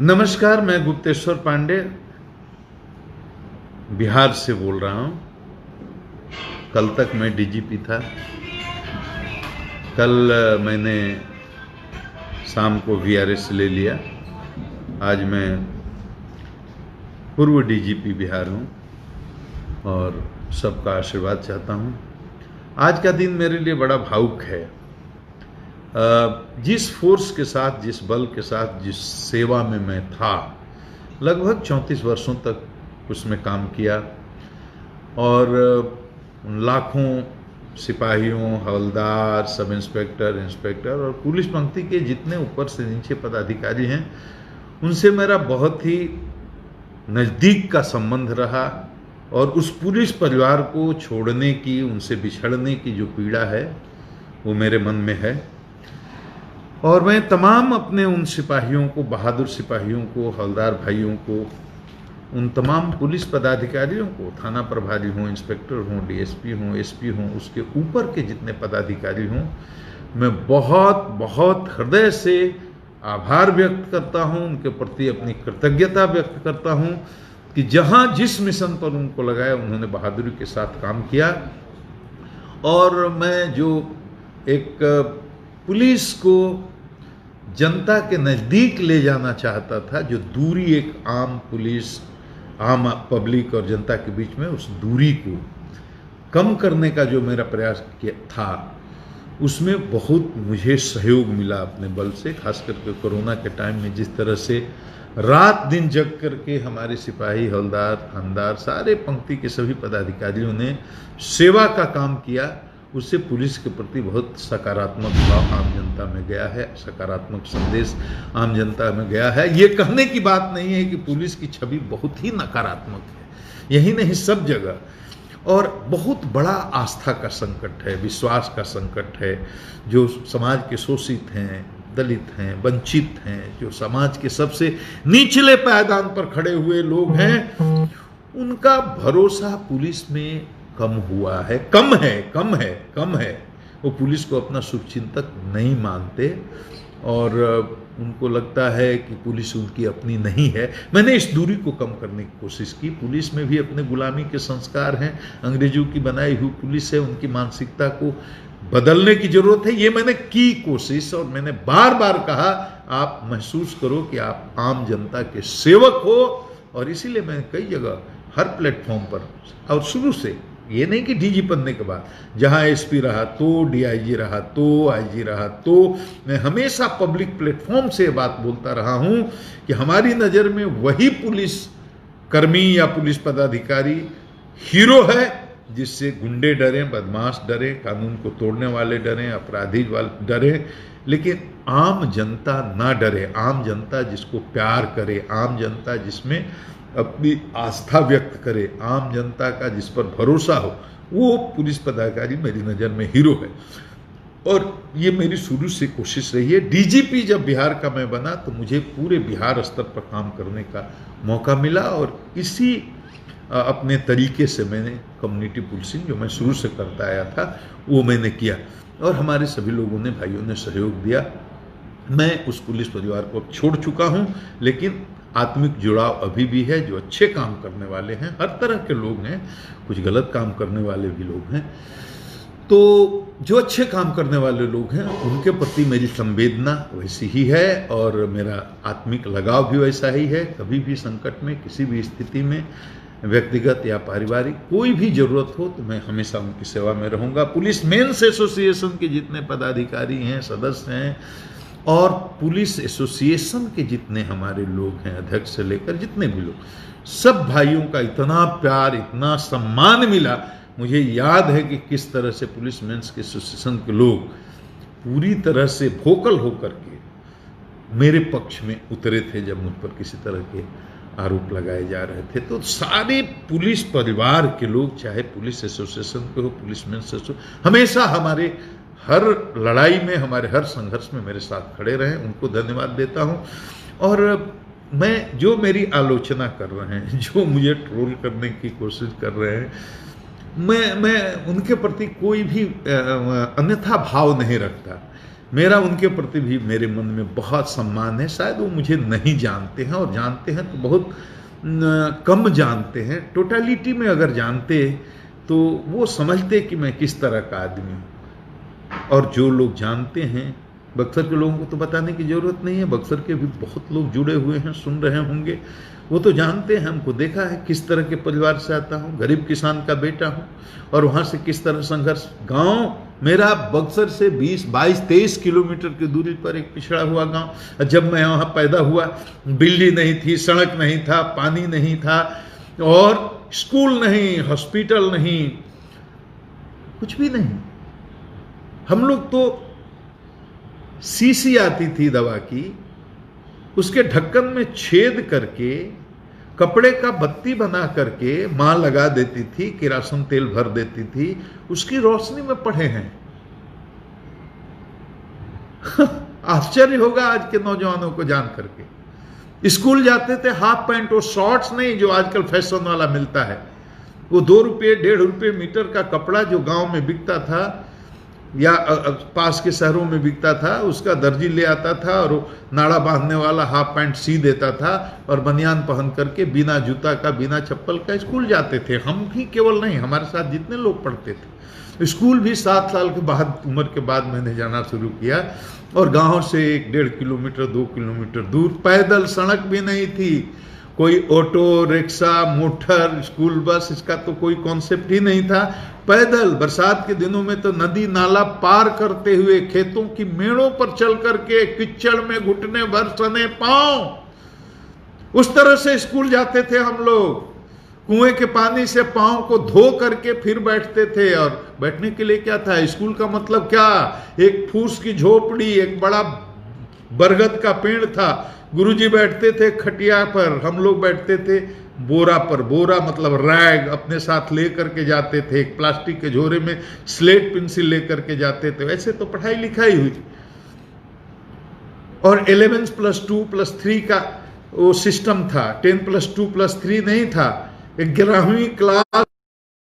नमस्कार, मैं गुप्तेश्वर पांडे बिहार से बोल रहा हूं। कल तक मैं डीजीपी था। कल मैंने शाम को वीआरएस ले लिया। आज मैं पूर्व डीजीपी बिहार हूं और सबका आशीर्वाद चाहता हूं। आज का दिन मेरे लिए बड़ा भावुक है। जिस फोर्स के साथ, जिस बल के साथ, जिस सेवा में मैं था, लगभग 34 वर्षों तक उसमें काम किया और लाखों सिपाहियों, हवलदार, सब इंस्पेक्टर, इंस्पेक्टर और पुलिस पंक्ति के जितने ऊपर से नीचे पदाधिकारी हैं, उनसे मेरा बहुत ही नज़दीक का संबंध रहा। और उस पुलिस परिवार को छोड़ने की, उनसे बिछड़ने की जो पीड़ा है वो मेरे मन में है। और मैं तमाम अपने उन सिपाहियों को, बहादुर सिपाहियों को, हवलदार भाइयों को, उन तमाम पुलिस पदाधिकारियों को, थाना प्रभारी हों, इंस्पेक्टर हों, डीएसपी हों, एसपी हों, उसके ऊपर के जितने पदाधिकारी हों, मैं बहुत बहुत हृदय से आभार व्यक्त करता हूं, उनके प्रति अपनी कृतज्ञता व्यक्त करता हूं कि जहां जिस मिशन पर उनको लगाया, उन्होंने बहादुरी के साथ काम किया। और मैं जो एक पुलिस को जनता के नज़दीक ले जाना चाहता था, जो दूरी एक आम पुलिस, आम पब्लिक और जनता के बीच में, उस दूरी को कम करने का जो मेरा प्रयास किया था, उसमें बहुत मुझे सहयोग मिला अपने बल से। खास करके कोरोना के टाइम में जिस तरह से रात दिन जग करके हमारे सिपाही, हवलदार, थानेदार, सारे पंक्ति के सभी पदाधिकारियों ने सेवा का काम किया, उससे पुलिस के प्रति बहुत सकारात्मक भाव आम जनता में गया है, सकारात्मक संदेश आम जनता में गया है। ये कहने की बात नहीं है कि पुलिस की छवि बहुत ही नकारात्मक है, यही नहीं सब जगह। और बहुत बड़ा आस्था का संकट है, विश्वास का संकट है। जो समाज के शोषित हैं, दलित हैं, वंचित हैं, जो समाज के सबसे निचले पायदान पर खड़े हुए लोग हैं, उनका भरोसा पुलिस में कम हुआ है, कम है। वो पुलिस को अपना शुभचिंतक नहीं मानते और उनको लगता है कि पुलिस उनकी अपनी नहीं है। मैंने इस दूरी को कम करने की कोशिश की। पुलिस में भी अपने गुलामी के संस्कार हैं, अंग्रेजों की बनाई हुई पुलिस है, उनकी मानसिकता को बदलने की जरूरत है। ये मैंने की कोशिश और मैंने बार बार कहा, आप महसूस करो कि आप आम जनता के सेवक हो। और इसीलिए मैं कई जगह, हर प्लेटफॉर्म पर, और शुरू से, ये नहीं कि डीजी बनने के बाद, जहां एसपी रहा तो, डीआईजी रहा तो, आईजी रहा तो, मैं हमेशा पब्लिक प्लेटफॉर्म से बात बोलता रहा हूं कि हमारी नज़र में वही पुलिस कर्मी या पुलिस पदाधिकारी हीरो है जिससे गुंडे डरें, बदमाश डरें, कानून को तोड़ने वाले डरें, अपराधी वाले डरें, लेकिन आम जनता ना डरे। आम जनता जिसको प्यार करे, आम जनता जिसमें अपनी आस्था व्यक्त करे, आम जनता का जिस पर भरोसा हो, वो पुलिस पदाधिकारी मेरी नज़र में हीरो है। और ये मेरी शुरू से कोशिश रही है। डीजीपी जब बिहार का मैं बना तो मुझे पूरे बिहार स्तर पर काम करने का मौका मिला और इसी अपने तरीके से मैंने कम्युनिटी पुलिसिंग, जो मैं शुरू से करता आया था, वो मैंने किया और हमारे सभी लोगों ने, भाइयों ने सहयोग दिया। मैं उस पुलिस परिवार को अब छोड़ चुका हूँ, लेकिन आत्मिक जुड़ाव अभी भी है। जो अच्छे काम करने वाले हैं, हर तरह के लोग हैं, कुछ गलत काम करने वाले भी लोग हैं, तो जो अच्छे काम करने वाले लोग हैं उनके प्रति मेरी संवेदना वैसी ही है और मेरा आत्मिक लगाव भी वैसा ही है। कभी भी संकट में, किसी भी स्थिति में, व्यक्तिगत या पारिवारिक, कोई भी जरूरत हो तो मैं हमेशा उनकी सेवा में रहूँगा। पुलिस मेंस एसोसिएशन के जितने पदाधिकारी हैं, सदस्य हैं, और पुलिस एसोसिएशन के जितने हमारे लोग हैं, अध्यक्ष से लेकर जितने भी लोग, सब भाइयों का इतना प्यार, इतना सम्मान मिला। मुझे याद है कि किस तरह से पुलिस मेंस के एसोसिएशन के लोग पूरी तरह से वोकल होकर के मेरे पक्ष में उतरे थे जब मुझ पर किसी तरह के आरोप लगाए जा रहे थे। तो सारे पुलिस परिवार के लोग, चाहे पुलिस एसोसिएशन के हो, पुलिस मेंस एसोसिएशन, हमेशा हमारे हर लड़ाई में, हमारे हर संघर्ष में मेरे साथ खड़े रहे। उनको धन्यवाद देता हूं। और मैं, जो मेरी आलोचना कर रहे हैं, जो मुझे ट्रोल करने की कोशिश कर रहे हैं, मैं उनके प्रति कोई भी अन्यथा भाव नहीं रखता। मेरा उनके प्रति भी मेरे मन में बहुत सम्मान है। शायद वो मुझे नहीं जानते हैं, और जानते हैं तो बहुत कम जानते हैं। टोटलिटी में अगर जानते तो वो समझते कि मैं किस तरह का आदमी हूँ। और जो लोग जानते हैं, बक्सर के लोगों को तो बताने की ज़रूरत नहीं है, बक्सर के भी बहुत लोग जुड़े हुए हैं, सुन रहे होंगे, वो तो जानते हैं, हमको देखा है किस तरह के परिवार से आता हूँ, गरीब किसान का बेटा हूँ, और वहाँ से किस तरह संघर्ष। गांव मेरा बक्सर से 20-22-23 किलोमीटर की दूरी पर एक पिछड़ा हुआ गांव। जब मैं वहाँ पैदा हुआ, बिजली नहीं थी, सड़क नहीं था, पानी नहीं था, और स्कूल नहीं, हॉस्पिटल नहीं, कुछ भी नहीं। हम लोग तो शीशी आती थी दवा की, उसके ढक्कन में छेद करके कपड़े का बत्ती बना करके मां लगा देती थी, किरासन तेल भर देती थी, उसकी रोशनी में पढ़े हैं। आश्चर्य होगा आज के नौजवानों को जान करके। स्कूल जाते थे हाफ पैंट, वो शॉर्ट्स नहीं जो आजकल फैशन वाला मिलता है, वो 2 रुपये 1.5 रुपये मीटर का कपड़ा जो गांव में बिकता था या पास के शहरों में बिकता था, उसका दर्जी ले आता था और नाड़ा बांधने वाला हाफ पैंट सी देता था, और बनियान पहन करके बिना जूता का, बिना चप्पल का स्कूल जाते थे। हम ही केवल नहीं, हमारे साथ जितने लोग पढ़ते थे। स्कूल भी 7 साल के बाद, उम्र के बाद मैंने जाना शुरू किया, और गांव से 1-1.5 किलोमीटर 2 किलोमीटर दूर, पैदल, सड़क भी नहीं थी, कोई auto rickshaw motor school bus, इसका तो कोई कॉन्सेप्ट ही नहीं था। पैदल बरसात के दिनों में तो नदी नाला पार करते हुए, खेतों की मेड़ों पर चल करके, कीचड़ में घुटने भर सने पांव, उस तरह से स्कूल जाते थे हम लोग। कुएं के पानी से पांव को धो करके फिर बैठते थे। और बैठने के लिए क्या था, स्कूल का मतलब क्या, एक फूस की झोपड़ी, एक बड़ा बरगद का पेड़ था, गुरुजी बैठते थे खटिया पर, हम लोग बैठते थे बोरा पर। बोरा मतलब रैग अपने साथ ले करके जाते थे, एक प्लास्टिक के झोरे में स्लेट पेंसिल ले करके जाते थे। ऐसे तो पढ़ाई लिखाई हुई। और 11 + 2 + 3 का वो सिस्टम था, 10 + 2 + 3 नहीं था। 11वीं क्लास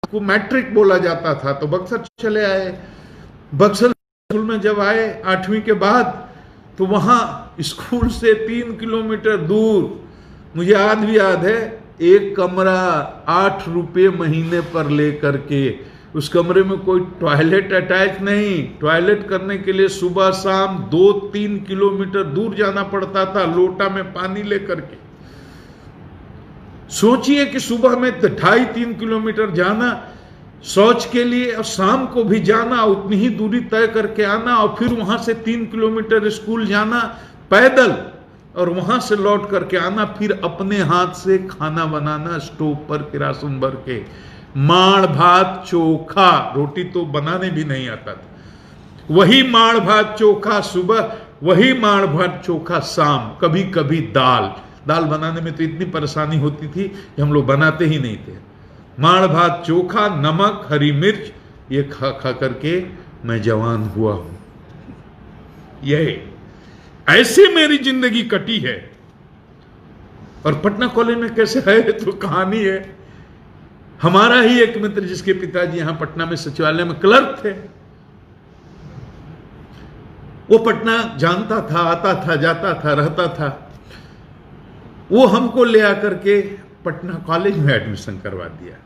को मैट्रिक बोला जाता था। तो बक्सर चले आए। बक्सर स्कूल में जब आए 8वीं के बाद, तो वहां स्कूल से 3 किलोमीटर दूर, मुझे आज भी याद है, एक कमरा 8 रुपये महीने पर ले करके, उस कमरे में कोई टॉयलेट अटैच नहीं। टॉयलेट करने के लिए सुबह शाम 2-3 किलोमीटर दूर जाना पड़ता था, लोटा में पानी लेकर के। सोचिए कि सुबह में 2.5-3 किलोमीटर जाना शौच के लिए, और शाम को भी जाना, उतनी ही दूरी तय करके आना, और फिर वहां से 3 किलोमीटर स्कूल जाना पैदल, और वहां से लौट करके आना, फिर अपने हाथ से खाना बनाना स्टोव पर किरासन भर के। माड़ भात चोखा, रोटी तो बनाने भी नहीं आता था, वही माड़ भात चोखा सुबह, वही माड़ भात चोखा शाम, कभी कभी दाल। दाल बनाने में तो इतनी परेशानी होती थी कि हम लोग बनाते ही नहीं थे। माड़ भात चोखा, नमक, हरी मिर्च, ये खा खा करके मैं जवान हुआ हूं। यही ऐसे मेरी जिंदगी कटी है। और पटना कॉलेज में कैसे है तो कहानी है। हमारा ही एक मित्र, जिसके पिताजी यहां पटना में सचिवालय में क्लर्क थे, वो पटना जानता था, आता था, जाता था, रहता था। वो हमको ले आकर के पटना कॉलेज में एडमिशन करवा दिया।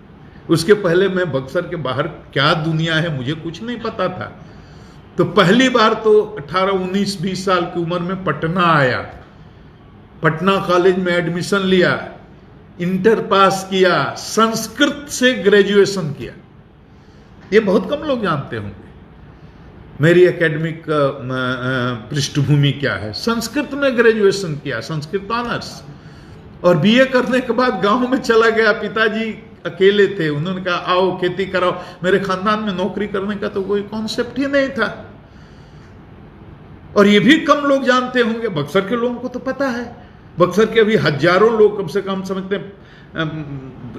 उसके पहले मैं बक्सर के बाहर क्या दुनिया है मुझे कुछ नहीं पता था। तो पहली बार तो 18, 19, 20 साल की उम्र में पटना आया, पटना कॉलेज में एडमिशन लिया, इंटर पास किया, संस्कृत से ग्रेजुएशन किया। ये बहुत कम लोग जानते होंगे मेरी एकेडमिक पृष्ठभूमि क्या है। संस्कृत में ग्रेजुएशन किया, संस्कृत ऑनर्स, और बीए करने के बाद गांव में चला गया। पिताजी अकेले थे, उन्होंने कहा आओ खेती कराओ। मेरे खानदान में नौकरी करने का तो कोई कॉन्सेप्ट ही नहीं था, और ये भी कम लोग जानते होंगे। बक्सर के लोगों को तो पता है, बक्सर के अभी हजारों लोग, कम से कम समझते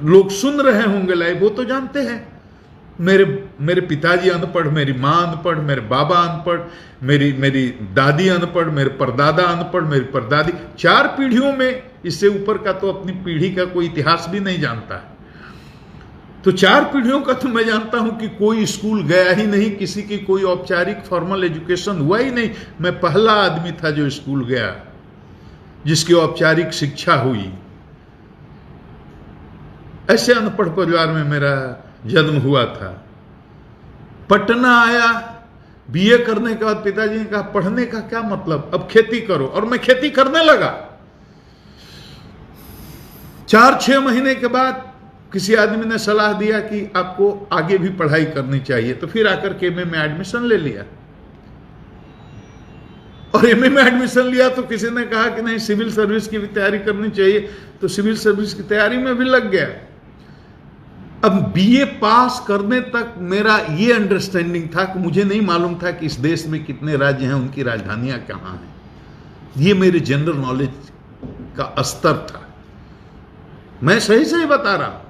लोग सुन रहे होंगे लाइव, वो तो जानते हैं। मेरे पिताजी अनपढ़, मेरी माँ अनपढ़, मेरे बाबा अनपढ़, मेरी दादी अनपढ़, मेरे परदादा अनपढ़, मेरी परदादी, 4 पीढ़ियों में, इससे ऊपर का तो अपनी पीढ़ी का कोई इतिहास भी नहीं जानता है। तो 4 पीढ़ियों का तो मैं जानता हूं कि कोई स्कूल गया ही नहीं, किसी की कोई औपचारिक फॉर्मल एजुकेशन हुआ ही नहीं। मैं पहला आदमी था जो स्कूल गया, जिसकी औपचारिक शिक्षा हुई। ऐसे अनपढ़ परिवार में मेरा जन्म हुआ था। पटना आया, बीए करने के बाद पिताजी ने कहा पढ़ने का क्या मतलब, अब खेती करो, और मैं खेती करने लगा। 4-6 महीने के बाद किसी आदमी ने सलाह दिया कि आपको आगे भी पढ़ाई करनी चाहिए, तो फिर आकर के एमए में एडमिशन ले लिया। और एमए में एडमिशन लिया तो किसी ने कहा कि नहीं सिविल सर्विस की भी तैयारी करनी चाहिए, तो सिविल सर्विस की तैयारी में भी लग गया। अब बीए पास करने तक मेरा ये अंडरस्टैंडिंग था कि मुझे नहीं मालूम था कि इस देश में कितने राज्य हैं, उनकी राजधानियां कहां हैं। ये मेरे जनरल नॉलेज का स्तर था। मैं सही सही बता रहा हूं।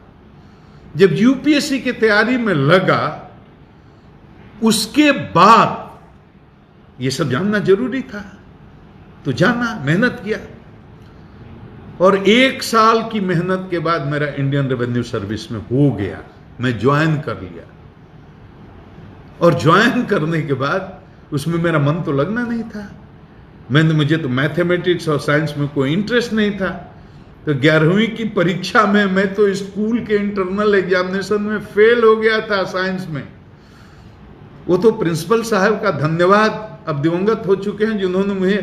जब यूपीएससी की तैयारी में लगा, उसके बाद ये सब जानना जरूरी था, तो जाना, मेहनत किया। और 1 साल की मेहनत के बाद मेरा इंडियन रेवेन्यू सर्विस में हो गया। मैं ज्वाइन कर लिया, और ज्वाइन करने के बाद उसमें मेरा मन तो लगना नहीं था। मुझे तो मैथमेटिक्स और साइंस में कोई इंटरेस्ट नहीं था। तो 11वीं की परीक्षा में मैं तो स्कूल के इंटरनल एग्जामिनेशन में फेल हो गया था साइंस में। वो तो प्रिंसिपल साहब का धन्यवाद, अब दिवंगत हो चुके हैं, जिन्होंने मुझे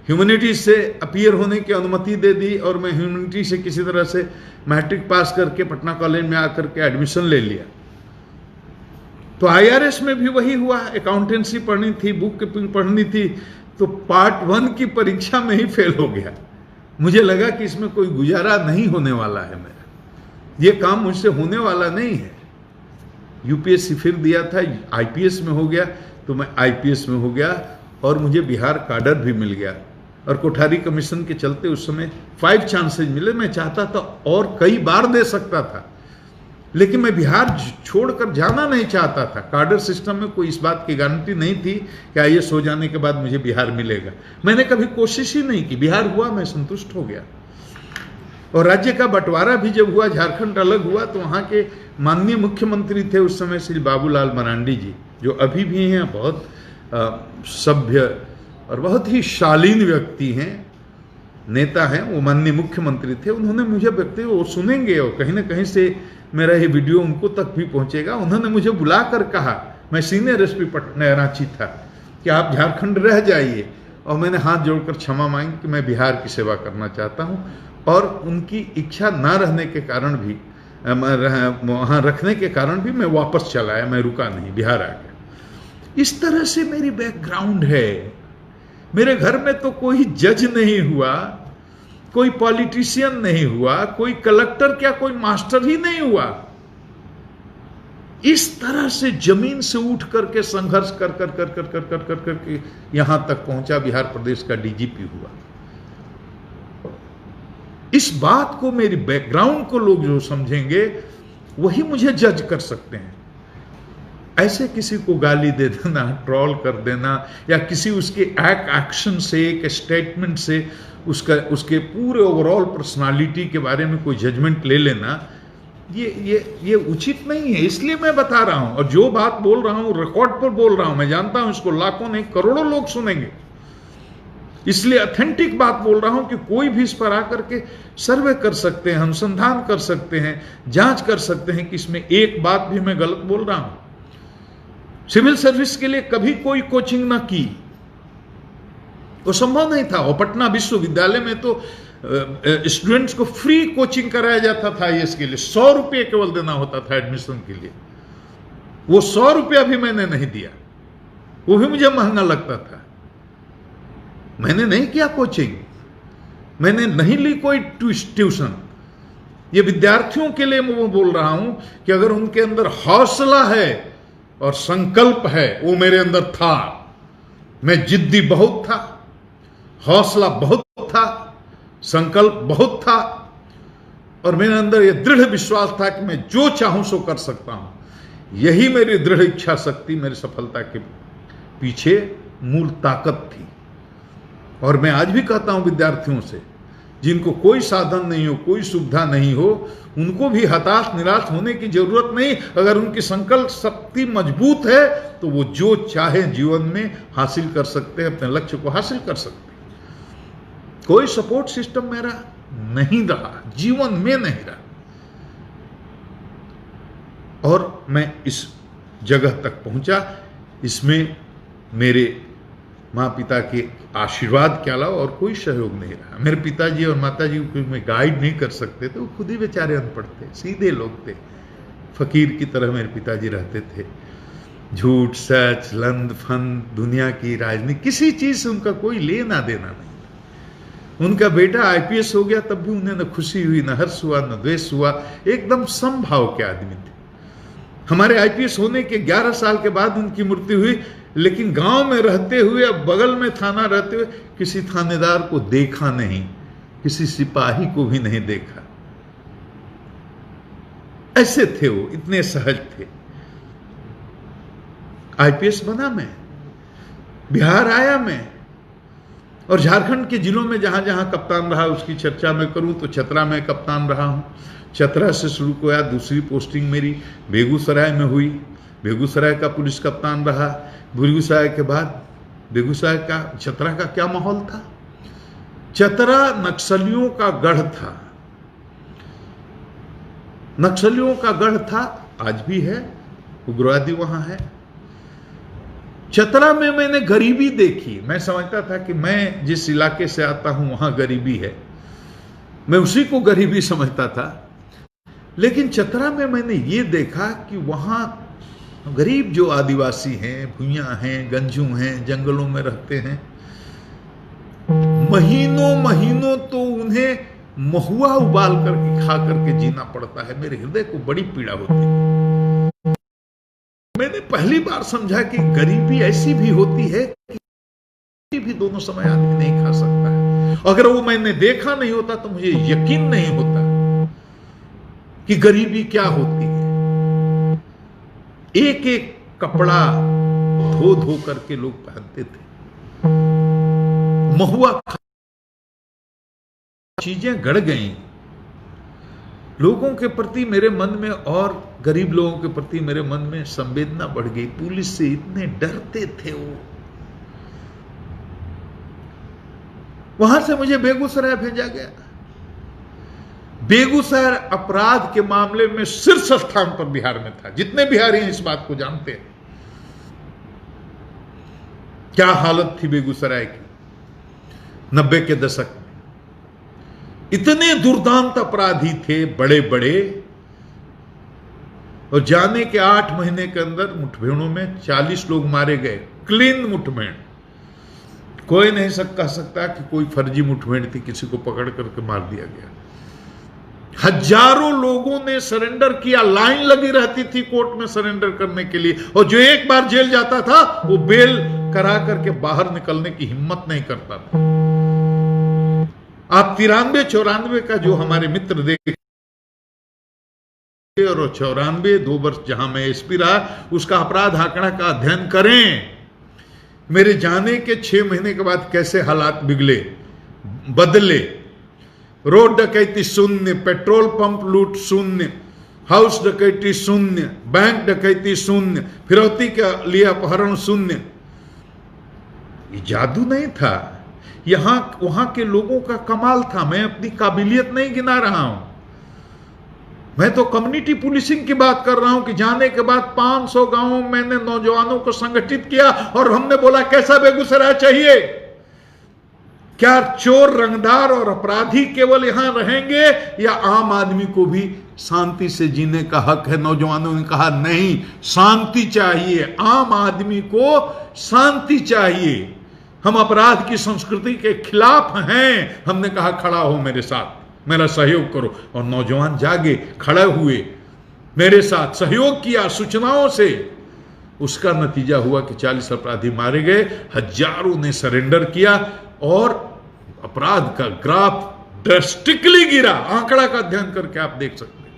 ह्यूमैनिटीज से अपीयर होने की अनुमति दे दी, और मैं ह्यूमैनिटी से किसी तरह से मैट्रिक पास करके पटना कॉलेज में आकर के एडमिशन ले लिया। तो आईआरएस में भी वही हुआ, अकाउंटेंसी पढ़नी थी, बुक कीपिंग पढ़नी थी, तो पार्ट 1 की परीक्षा में ही फेल हो गया। मुझे लगा कि इसमें कोई गुजारा नहीं होने वाला है, मेरा ये काम मुझसे होने वाला नहीं है। यूपीएससी फिर दिया था, आईपीएस में हो गया, तो मैं आईपीएस में हो गया, और मुझे बिहार काडर भी मिल गया। और कोठारी कमीशन के चलते उस समय 5 चांसेस मिले। मैं चाहता था और कई बार दे सकता था, लेकिन मैं बिहार छोड़कर जाना नहीं चाहता था। कार्डर सिस्टम में कोई इस बात की गारंटी नहीं थी कि आईएएस हो जाने के बाद मुझे बिहार मिलेगा। मैंने कभी कोशिश ही नहीं की। बिहार हुआ, मैं संतुष्ट हो गया। और राज्य का बंटवारा भी जब हुआ, झारखंड अलग हुआ, तो वहाँ के माननीय मुख्यमंत्री थे उस समय श्री बाबूलाल मरांडी जी, जो अभी भी हैं, बहुत सभ्य और बहुत ही शालीन व्यक्ति हैं, नेता हैं। वो माननीय मुख्यमंत्री थे। उन्होंने मुझे व्यक्ति, वो सुनेंगे और कहीं ना कहीं से मेरा ये वीडियो उनको तक भी पहुंचेगा। उन्होंने मुझे बुलाकर कहा, मैं सीनियर एसपी पटना रांची था, कि आप झारखंड रह जाइए। और मैंने हाथ जोड़कर क्षमा मांगी कि मैं बिहार की सेवा करना चाहता हूं। और उनकी इच्छा ना रहने के कारण भी, वहाँ रखने के कारण भी मैं वापस चला आया, मैं रुका नहीं, बिहार आ गया। इस तरह से मेरी बैकग्राउंड है। मेरे घर में तो कोई जज नहीं हुआ, कोई पॉलिटिशियन नहीं हुआ, कोई कलेक्टर क्या, कोई मास्टर ही नहीं हुआ। इस तरह से जमीन से उठ करके संघर्ष कर कर कर कर कर कर कर करके यहां तक पहुंचा, बिहार प्रदेश का डीजीपी हुआ। इस बात को, मेरी बैकग्राउंड को लोग जो समझेंगे वही मुझे जज कर सकते हैं। ऐसे किसी को गाली दे देना, ट्रोल कर देना, या किसी उसके एक्शन से, एक स्टेटमेंट से उसके पूरे ओवरऑल पर्सनालिटी के बारे में कोई जजमेंट ले लेना, ये उचित नहीं है। इसलिए मैं बता रहा हूं, और जो बात बोल रहा हूं रिकॉर्ड पर बोल रहा हूं। मैं जानता हूं इसको लाखों नहीं करोड़ों लोग सुनेंगे, इसलिए ऑथेंटिक बात बोल रहा हूं कि कोई भी इस पर आकर के सर्वे कर सकते हैं, अनुसंधान कर सकते हैं, जांच कर सकते हैं कि इसमें एक बात भी मैं गलत बोल रहा हूं। सिविल सर्विस के लिए कभी कोई कोचिंग ना की, वो संभव नहीं था। और पटना विश्वविद्यालय में तो स्टूडेंट्स को फ्री कोचिंग कराया जाता था आईएएस के लिए। 100 रुपये केवल देना होता था एडमिशन के लिए। वो 100 रुपया भी मैंने नहीं दिया, वो भी मुझे महंगा लगता था। मैंने नहीं किया कोचिंग, मैंने नहीं ली कोई ट्यूशन। ये विद्यार्थियों के लिए मैं बोल रहा हूं कि अगर उनके अंदर हौसला है और संकल्प है, वो मेरे अंदर था। मैं जिद्दी बहुत था, हौसला बहुत था, संकल्प बहुत था, और मेरे अंदर यह दृढ़ विश्वास था कि मैं जो चाहूं सो कर सकता हूं। यही मेरी दृढ़ इच्छा शक्ति मेरी सफलता के पीछे मूल ताकत थी। और मैं आज भी कहता हूं विद्यार्थियों से जिनको कोई साधन नहीं हो, कोई सुविधा नहीं हो, उनको भी हताश निराश होने की जरूरत नहीं। अगर उनकी संकल्प शक्ति मजबूत है तो वो जो चाहे जीवन में हासिल कर सकते हैं, अपने लक्ष्य को हासिल कर सकते हैं। कोई सपोर्ट सिस्टम मेरा नहीं रहा, जीवन में नहीं रहा, और मैं इस जगह तक पहुंचा। इसमें मेरे माँ पिता के आशीर्वाद के अलावा और कोई सहयोग नहीं रहा। मेरे पिताजी और माताजी को मैं गाइड नहीं कर सकते थे, वो खुद ही बेचारे अनपढ़ थे, सीधे लोग थे, फकीर की तरह मेरे पिताजी रहते थे। झूठ सच लंद फंद दुनिया की राजनीति किसी चीज से उनका कोई लेना देना नहीं। उनका बेटा आईपीएस हो गया तब भी उन्हें न खुशी हुई, न हर्ष हुआ, न द्वेष हुआ, एकदम समभाव के आदमी थे। हमारे आईपीएस होने के 11 साल के बाद उनकी मृत्यु हुई, लेकिन गांव में रहते हुए, अब बगल में थाना रहते हुए, किसी थानेदार को देखा नहीं, किसी सिपाही को भी नहीं देखा। ऐसे थे वो, इतने सहज थे। आईपीएस बना मैं, बिहार आया मैं, और झारखंड के जिलों में जहां जहां कप्तान रहा उसकी चर्चा मैं करूं तो चतरा में कप्तान रहा हूं। चतरा से शुरू किया, दूसरी पोस्टिंग मेरी बेगूसराय में हुई, बेगूसराय का पुलिस कप्तान रहा। बेगूसराय के बाद बेगूसराय का चतरा का क्या माहौल था? चतरा नक्सलियों का गढ़ था, नक्सलियों का गढ़ था, आज भी है, उग्रवादी वहां है। चतरा में मैंने गरीबी देखी। मैं समझता था कि मैं जिस इलाके से आता हूं वहां गरीबी है, मैं उसी को गरीबी समझता था। लेकिन चतरा में मैंने ये देखा कि वहां गरीब जो आदिवासी हैं, भुइयां हैं, गंजू हैं, जंगलों में रहते हैं, महीनों महीनों तो उन्हें महुआ उबाल करके खा करके जीना पड़ता है। मेरे हृदय को बड़ी पीड़ा होती है। मैंने पहली बार समझा कि गरीबी ऐसी भी होती है कि भी दोनों समय आदमी नहीं खा सकता है। अगर वो मैंने देखा नहीं होता तो मुझे यकीन नहीं होता कि गरीबी क्या होती है। एक एक कपड़ा धो धो करके लोग पहनते थे, महुआ चीजें गड़ गई लोगों के प्रति मेरे मन में, और गरीब लोगों के प्रति मेरे मन में संवेदना बढ़ गई। पुलिस से इतने डरते थे वो। वहां से मुझे बेगूसराय भेजा गया। बेगूसराय अपराध के मामले में शीर्ष स्थान पर बिहार में था। जितने बिहारी हैं इस बात को जानते हैं क्या हालत थी बेगूसराय की 90 के दशक में। इतने दुर्दांत अपराधी थे बड़े बड़े, और जाने के 8 महीने के अंदर मुठभेड़ों में 40 लोग मारे गए। क्लीन मुठभेड़, कोई नहीं कह सकता कि कोई फर्जी मुठभेड़ थी, किसी को पकड़ करके मार दिया गया। हजारों लोगों ने सरेंडर किया, लाइन लगी रहती थी कोर्ट में सरेंडर करने के लिए, और जो एक बार जेल जाता था वो बेल करा करके बाहर निकलने की हिम्मत नहीं करता था। आप 93-94 का जो हमारे मित्र देखे, और 94 2 वर्ष जहां मैं एसपी रहा, उसका अपराध आंकड़ा का अध्ययन करें। मेरे जाने के 6 महीने के बाद कैसे हालात बिगड़े, बदले। रोड डकैती शून्य, पेट्रोल पंप लूट शून्य, हाउस डकैती शून्य, बैंक डकैती शून्य, फिरौती के लिए अपहरण शून्य। ये जादू नहीं था, यहां वहां के लोगों का कमाल था। मैं अपनी काबिलियत नहीं गिना रहा हूं, मैं तो कम्युनिटी पुलिसिंग की बात कर रहा हूं कि जाने के बाद 500 गांवों में मैंने नौजवानों को संगठित किया, और हमने बोला कैसा बेगूसराय चाहिए? क्या चोर, रंगदार और अपराधी केवल यहां रहेंगे, या आम आदमी को भी शांति से जीने का हक है? नौजवानों ने कहा नहीं, शांति चाहिए, आम आदमी को शांति चाहिए, हम अपराध की संस्कृति के खिलाफ हैं। हमने कहा खड़ा हो मेरे साथ, मेरा सहयोग करो, और नौजवान जागे, खड़े हुए, मेरे साथ सहयोग किया सूचनाओं से। उसका नतीजा हुआ कि 40 अपराधी मारे गए, हजारों ने सरेंडर किया, और अपराध का ग्राफ ड्रास्टिकली गिरा। आंकड़ा का अध्ययन करके आप देख सकते हैं।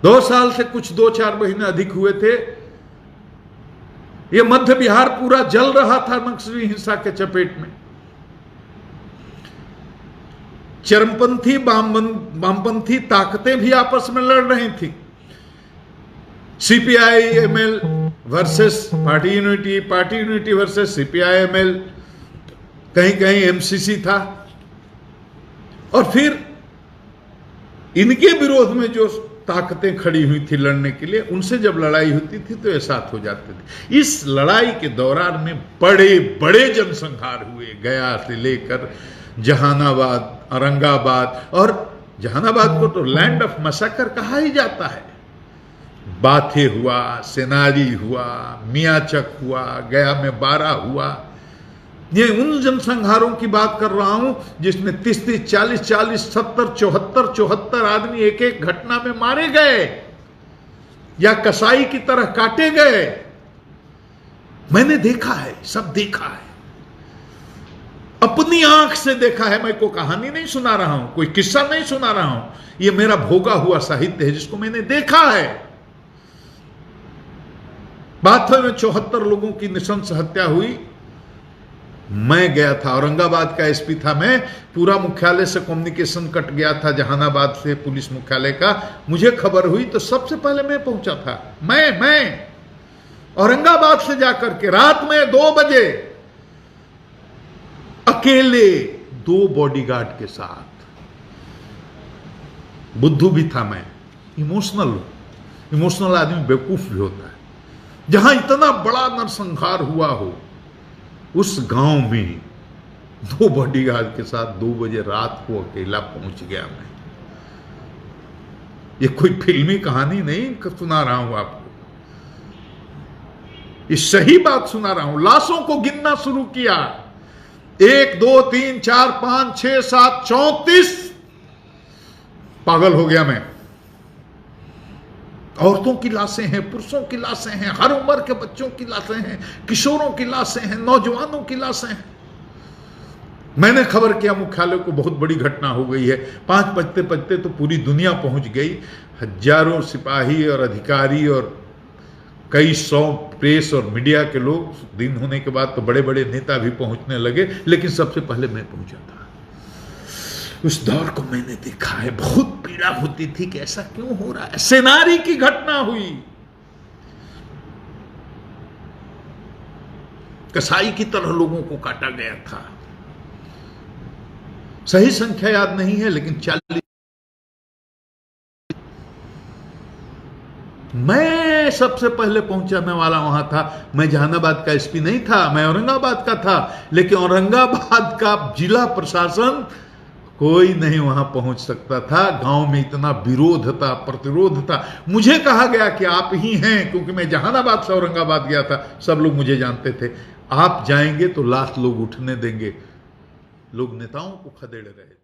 2 साल से कुछ 2-4 महीने अधिक हुए थे, ये मध्य बिहार पूरा जल रहा था नक्सली हिंसा के चपेट में। चरमपंथी वामपंथी ताकतें भी आपस में लड़ रही थी। CPI ML versus party unity versus CPI ML, कहीं कहीं एमसीसी था। और फिर इनके विरोध में जो ताकतें खड़ी हुई थी लड़ने के लिए, उनसे जब लड़ाई होती थी तो ये साथ हो जाते थे। इस लड़ाई के दौरान में बड़े बड़े जनसंहार हुए, गया से लेकर जहानाबाद, औरंगाबाद, और जहानाबाद को तो लैंड ऑफ मैसेकर कहा ही जाता है। बाथे हुआ, सेनारी हुआ, मियाचक हुआ, गया में 12 हुआ। ये उन जनसंहारों की बात कर रहा हूं जिसमें 30-30, 40-40, 70, 74 आदमी एक एक घटना में मारे गए या कसाई की तरह काटे गए। मैंने देखा है, सब देखा है, अपनी आंख से देखा है। मैं कोई कहानी नहीं सुना रहा हूं, कोई किस्सा नहीं सुना रहा हूं, यह मेरा भोगा हुआ साहित्य है जिसको मैंने देखा है। बाथे में 74 लोगों की नृशंस हत्या हुई। मैं गया था, औरंगाबाद का एसपी था मैं, पूरा मुख्यालय से कम्युनिकेशन कट गया था, जहानाबाद से पुलिस मुख्यालय का। मुझे खबर हुई तो सबसे पहले मैं पहुंचा था। मैं औरंगाबाद से जाकर के रात में 2 बजे अकेले 2 बॉडीगार्ड के साथ। बुद्धू भी था मैं, इमोशनल आदमी बेवकूफ भी होता है। जहां इतना बड़ा नरसंहार हुआ हो, उस गांव में 2 बॉडीगार्ड के साथ 2 बजे रात को अकेला पहुंच गया मैं। ये कोई फिल्मी कहानी नहीं सुना रहा हूं आपको, ये सही बात सुना रहा हूं। लाशों को गिनना शुरू किया, 1 2 3 4 5 6 7 34। पागल हो गया मैं। औरतों की लाशें हैं, पुरुषों की लाशें हैं, हर उम्र के बच्चों की लाशें हैं, किशोरों की लाशें हैं, नौजवानों की लाशें हैं। मैंने खबर किया मुख्यालय को, बहुत बड़ी घटना हो गई है। 5 बजते बजते तो पूरी दुनिया पहुंच गई, हजारों सिपाही और अधिकारी और कई 100 प्रेस और मीडिया के लोग। दिन होने के बाद तो बड़े बड़े नेता भी पहुंचने लगे, लेकिन सबसे पहले मैं पहुंचा था। उस दौर को मैंने देखा है, बहुत पीड़ा होती थी कि ऐसा क्यों हो रहा है। सेनारी की घटना हुई, कसाई की तरह लोगों को काटा गया था। सही संख्या याद नहीं है, लेकिन 40। मैं सबसे पहले पहुंचाने वाला वहां था। मैं जहानाबाद का एसपी नहीं था, मैं औरंगाबाद का था, लेकिन औरंगाबाद का जिला प्रशासन कोई नहीं वहां पहुंच सकता था। गांव में इतना विरोध था, प्रतिरोध था। मुझे कहा गया कि आप ही हैं, क्योंकि मैं जहानाबाद से औरंगाबाद गया था, सब लोग मुझे जानते थे। आप जाएंगे तो लाख लोग उठने देंगे। लोग नेताओं को खदेड़ रहे थे।